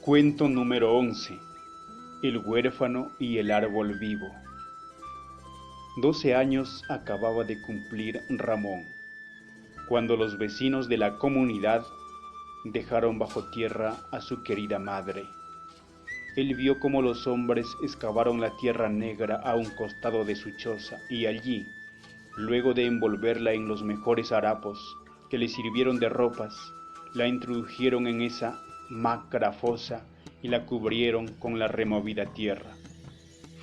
Cuento número 11. El huérfano y el árbol vivo. 12 años acababa de cumplir Ramón, cuando los vecinos de la comunidad dejaron bajo tierra a su querida madre. Él vio cómo los hombres excavaron la tierra negra a un costado de su choza y allí, luego de envolverla en los mejores harapos que le sirvieron de ropas, la introdujeron en esa macra fosa y la cubrieron con la removida tierra.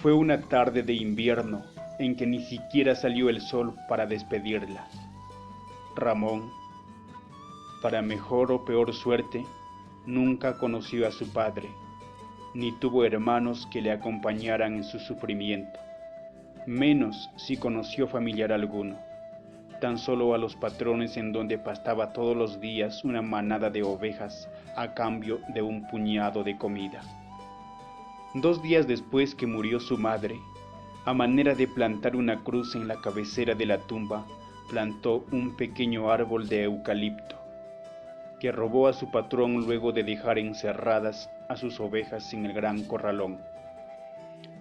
Fue una tarde de invierno en que ni siquiera salió el sol para despedirla. Ramón, para mejor o peor suerte, nunca conoció a su padre, ni tuvo hermanos que le acompañaran en su sufrimiento, menos si conoció familiar alguno, tan solo a los patrones en donde pastaba todos los días una manada de ovejas a cambio de un puñado de comida. 2 días después que murió su madre, a manera de plantar una cruz en la cabecera de la tumba, plantó un pequeño árbol de eucalipto, que robó a su patrón luego de dejar encerradas a sus ovejas en el gran corralón.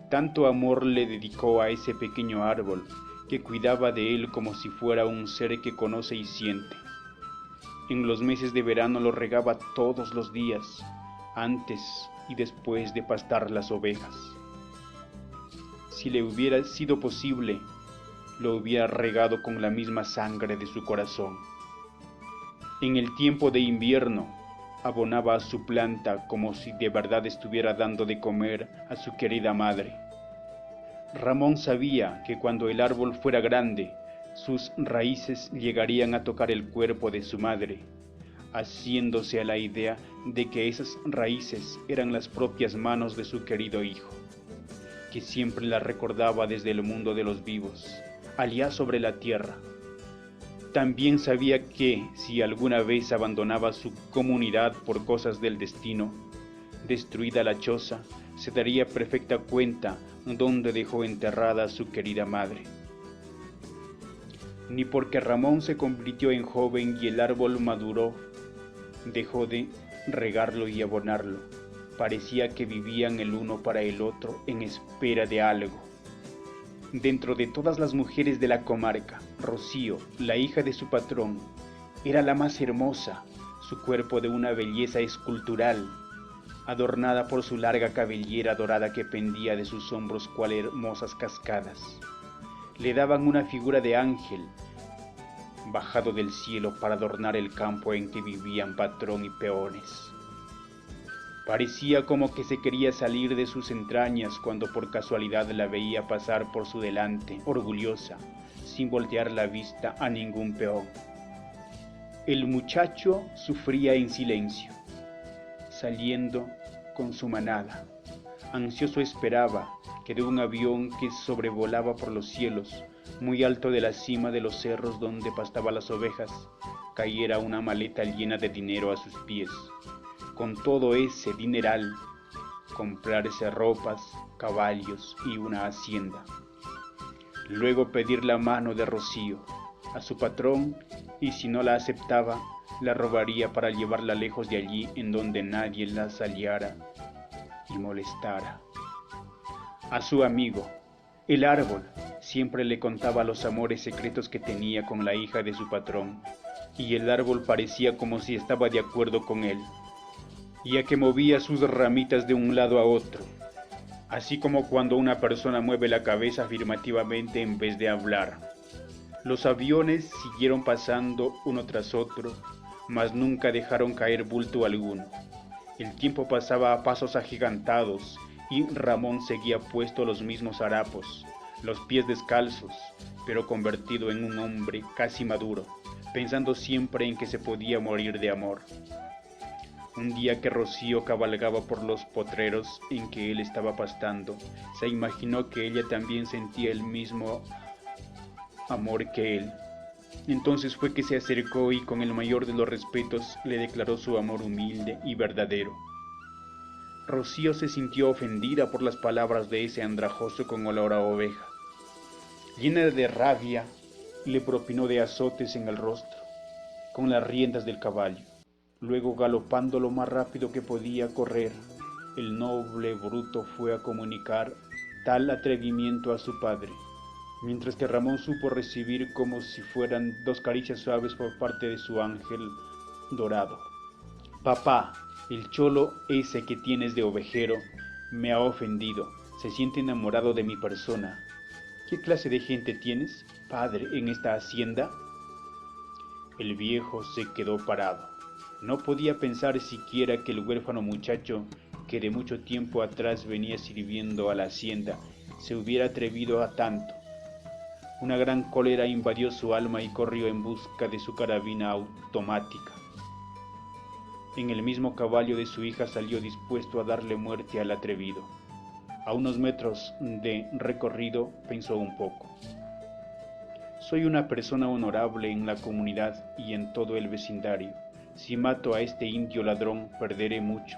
Tanto amor le dedicó a ese pequeño árbol, que cuidaba de él como si fuera un ser que conoce y siente. En los meses de verano lo regaba todos los días, antes y después de pastar las ovejas. Si le hubiera sido posible, lo hubiera regado con la misma sangre de su corazón. En el tiempo de invierno, abonaba a su planta como si de verdad estuviera dando de comer a su querida madre. Ramón sabía que cuando el árbol fuera grande, sus raíces llegarían a tocar el cuerpo de su madre, haciéndose a la idea de que esas raíces eran las propias manos de su querido hijo, que siempre la recordaba desde el mundo de los vivos, allá sobre la tierra. También sabía que, si alguna vez abandonaba su comunidad por cosas del destino, destruida la choza, se daría perfecta cuenta dónde dejó enterrada a su querida madre. Ni porque Ramón se convirtió en joven y el árbol maduró, dejó de regarlo y abonarlo. Parecía que vivían el uno para el otro en espera de algo. Dentro de todas las mujeres de la comarca, Rocío, la hija de su patrón, era la más hermosa, su cuerpo de una belleza escultural, adornada por su larga cabellera dorada que pendía de sus hombros cual hermosas cascadas. Le daban una figura de ángel, bajado del cielo para adornar el campo en que vivían patrón y peones. Parecía como que se quería salir de sus entrañas cuando por casualidad la veía pasar por su delante, orgullosa, sin voltear la vista a ningún peón. El muchacho sufría en silencio, saliendo con su manada. Ansioso esperaba que de un avión que sobrevolaba por los cielos, muy alto de la cima de los cerros donde pastaban las ovejas, cayera una maleta llena de dinero a sus pies. Con todo ese dineral, comprarse ropas, caballos y una hacienda. Luego pedir la mano de Rocío a su patrón y si no la aceptaba, la robaría para llevarla lejos de allí en donde nadie la saliara y molestara. A su amigo, el árbol, siempre le contaba los amores secretos que tenía con la hija de su patrón, y el árbol parecía como si estaba de acuerdo con él, ya que movía sus ramitas de un lado a otro, así como cuando una persona mueve la cabeza afirmativamente en vez de hablar. Los aviones siguieron pasando uno tras otro, mas nunca dejaron caer bulto alguno. El tiempo pasaba a pasos agigantados y Ramón seguía puesto los mismos harapos, los pies descalzos, pero convertido en un hombre casi maduro, pensando siempre en que se podía morir de amor. Un día que Rocío cabalgaba por los potreros en que él estaba pastando, se imaginó que ella también sentía el mismo amor que él. Entonces fue que se acercó y con el mayor de los respetos le declaró su amor humilde y verdadero. Rocío se sintió ofendida por las palabras de ese andrajoso con olor a oveja. Llena de rabia, le propinó de azotes en el rostro, con las riendas del caballo. Luego, galopando lo más rápido que podía correr, el noble bruto fue a comunicar tal atrevimiento a su padre, mientras que Ramón supo recibir como si fueran dos caricias suaves por parte de su ángel dorado. Papá, el cholo ese que tienes de ovejero me ha ofendido, se siente enamorado de mi persona. ¿Qué clase de gente tienes, padre, en esta hacienda? El viejo se quedó parado. No podía pensar siquiera que el huérfano muchacho, que de mucho tiempo atrás venía sirviendo a la hacienda, se hubiera atrevido a tanto. Una gran cólera invadió su alma y corrió en busca de su carabina automática. En el mismo caballo de su hija salió dispuesto a darle muerte al atrevido. A unos metros de recorrido pensó un poco. Soy una persona honorable en la comunidad y en todo el vecindario. Si mato a este indio ladrón, perderé mucho.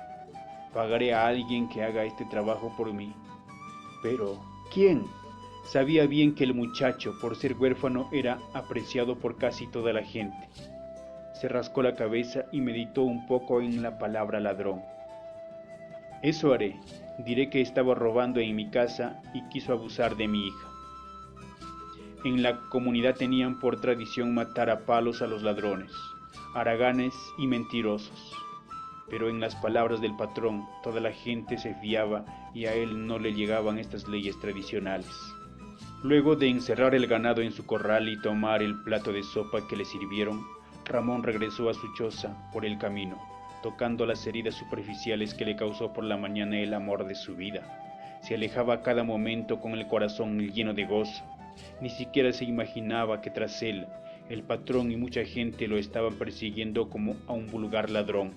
Pagaré a alguien que haga este trabajo por mí. Pero, ¿quién? Sabía bien que el muchacho, por ser huérfano, era apreciado por casi toda la gente. Se rascó la cabeza y meditó un poco en la palabra ladrón. Eso haré. Diré que estaba robando en mi casa y quiso abusar de mi hija. En la comunidad tenían por tradición matar a palos a los ladrones, haraganes y mentirosos. Pero en las palabras del patrón toda la gente se fiaba y a él no le llegaban estas leyes tradicionales. Luego de encerrar el ganado en su corral y tomar el plato de sopa que le sirvieron, Ramón regresó a su choza por el camino, tocando las heridas superficiales que le causó por la mañana el amor de su vida. Se alejaba a cada momento con el corazón lleno de gozo. Ni siquiera se imaginaba que tras él, el patrón y mucha gente lo estaban persiguiendo como a un vulgar ladrón.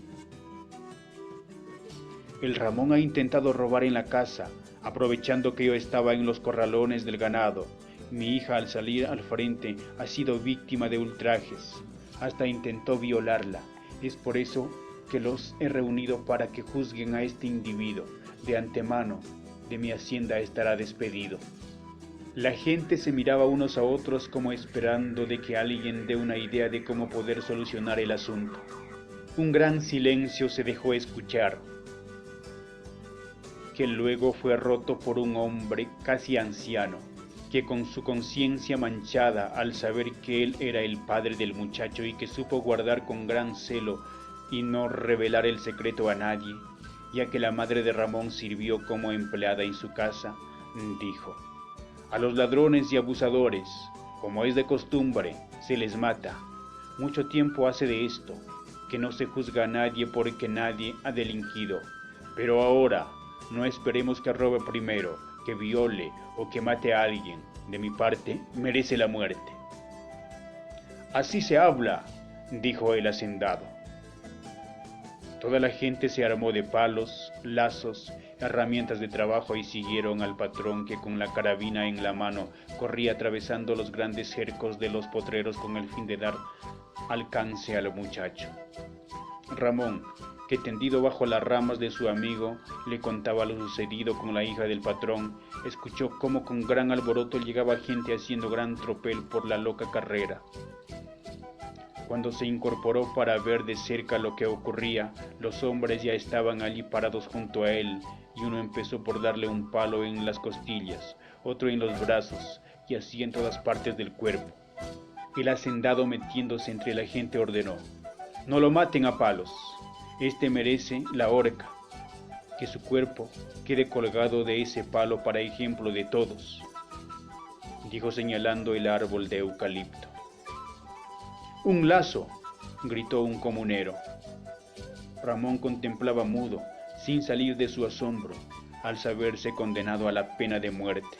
El Ramón ha intentado robar en la casa, aprovechando que yo estaba en los corralones del ganado. Mi hija al salir al frente ha sido víctima de ultrajes, hasta intentó violarla. Es por eso que los he reunido para que juzguen a este individuo. De antemano, de mi hacienda estará despedido. La gente se miraba unos a otros como esperando de que alguien dé una idea de cómo poder solucionar el asunto. Un gran silencio se dejó escuchar, que luego fue roto por un hombre casi anciano, que con su conciencia manchada al saber que él era el padre del muchacho y que supo guardar con gran celo y no revelar el secreto a nadie, ya que la madre de Ramón sirvió como empleada en su casa, dijo: a los ladrones y abusadores, como es de costumbre, se les mata. Mucho tiempo hace de esto, que no se juzga a nadie porque nadie ha delinquido. Pero ahora, no esperemos que robe primero, que viole o que mate a alguien. De mi parte, merece la muerte. Así se habla, dijo el hacendado. Toda la gente se armó de palos, lazos, herramientas de trabajo y siguieron al patrón que con la carabina en la mano corría atravesando los grandes cercos de los potreros con el fin de dar alcance al muchacho. Ramón, que tendido bajo las ramas de su amigo le contaba lo sucedido con la hija del patrón, escuchó cómo con gran alboroto llegaba gente haciendo gran tropel por la loca carrera. Cuando se incorporó para ver de cerca lo que ocurría, los hombres ya estaban allí parados junto a él, y uno empezó por darle un palo en las costillas, otro en los brazos, y así en todas partes del cuerpo. El hacendado, metiéndose entre la gente, ordenó: no lo maten a palos, este merece la horca, que su cuerpo quede colgado de ese palo para ejemplo de todos, dijo señalando el árbol de eucalipto. ¡Un lazo!, gritó un comunero. Ramón contemplaba mudo, sin salir de su asombro, al saberse condenado a la pena de muerte.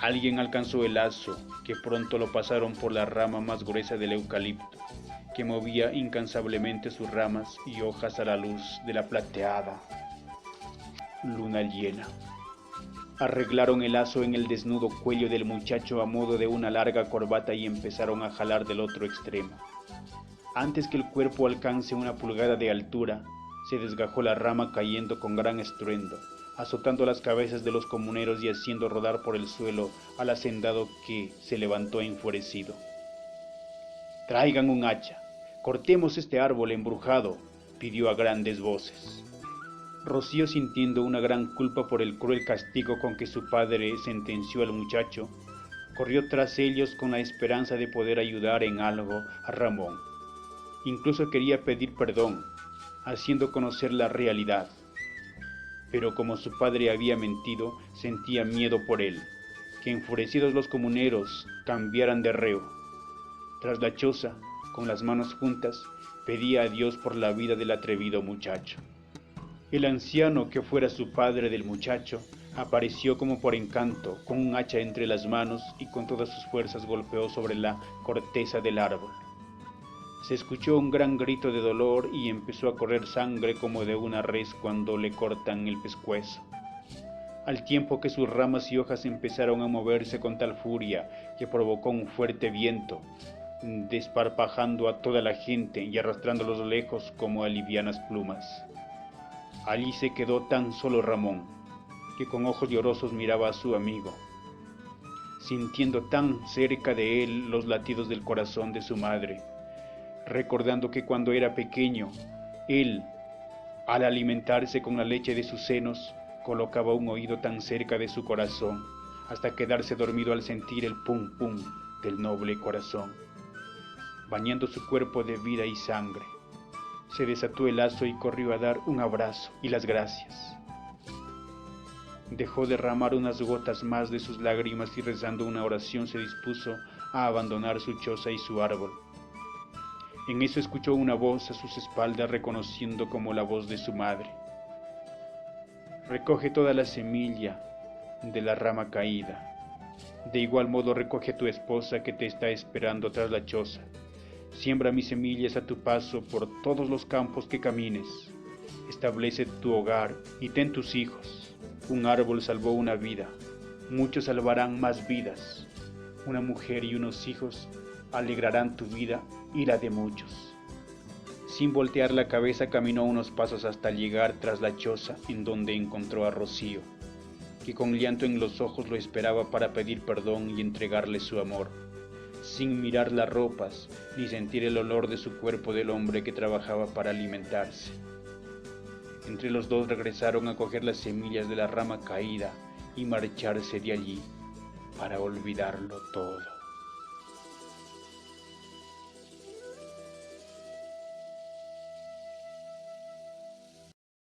Alguien alcanzó el lazo, que pronto lo pasaron por la rama más gruesa del eucalipto, que movía incansablemente sus ramas y hojas a la luz de la plateada luna llena. Arreglaron el lazo en el desnudo cuello del muchacho a modo de una larga corbata y empezaron a jalar del otro extremo. Antes que el cuerpo alcance una pulgada de altura, se desgajó la rama cayendo con gran estruendo, azotando las cabezas de los comuneros y haciendo rodar por el suelo al hacendado, que se levantó enfurecido. «Traigan un hacha. «Cortemos este árbol embrujado», pidió a grandes voces. Rocío, sintiendo una gran culpa por el cruel castigo con que su padre sentenció al muchacho, corrió tras ellos con la esperanza de poder ayudar en algo a Ramón. Incluso quería pedir perdón, haciendo conocer la realidad. Pero como su padre había mentido, sentía miedo por él, que enfurecidos los comuneros cambiaran de reo. Tras la choza, con las manos juntas, pedía a Dios por la vida del atrevido muchacho. El anciano, que fuera su padre del muchacho, apareció como por encanto, con un hacha entre las manos y con todas sus fuerzas golpeó sobre la corteza del árbol. Se escuchó un gran grito de dolor y empezó a correr sangre como de una res cuando le cortan el pescuezo. Al tiempo que sus ramas y hojas empezaron a moverse con tal furia que provocó un fuerte viento, desparpajando a toda la gente y arrastrándolos lejos como a livianas plumas. Allí se quedó tan solo Ramón, que con ojos llorosos miraba a su amigo, sintiendo tan cerca de él los latidos del corazón de su madre, recordando que cuando era pequeño, él, al alimentarse con la leche de sus senos, colocaba un oído tan cerca de su corazón, hasta quedarse dormido al sentir el pum pum del noble corazón, bañando su cuerpo de vida y sangre. Se desató el lazo y corrió a dar un abrazo y las gracias. Dejó derramar unas gotas más de sus lágrimas y rezando una oración se dispuso a abandonar su choza y su árbol. En eso escuchó una voz a sus espaldas reconociendo como la voz de su madre. Recoge toda la semilla de la rama caída. De igual modo recoge a tu esposa que te está esperando tras la choza. Siembra mis semillas a tu paso por todos los campos que camines. Establece tu hogar y ten tus hijos. Un árbol salvó una vida, muchos salvarán más vidas. Una mujer y unos hijos alegrarán tu vida y la de muchos. Sin voltear la cabeza caminó unos pasos hasta llegar tras la choza en donde encontró a Rocío, que con llanto en los ojos lo esperaba para pedir perdón y entregarle su amor, sin mirar las ropas ni sentir el olor de su cuerpo del hombre que trabajaba para alimentarse. Entre los dos regresaron a coger las semillas de la rama caída y marcharse de allí para olvidarlo todo.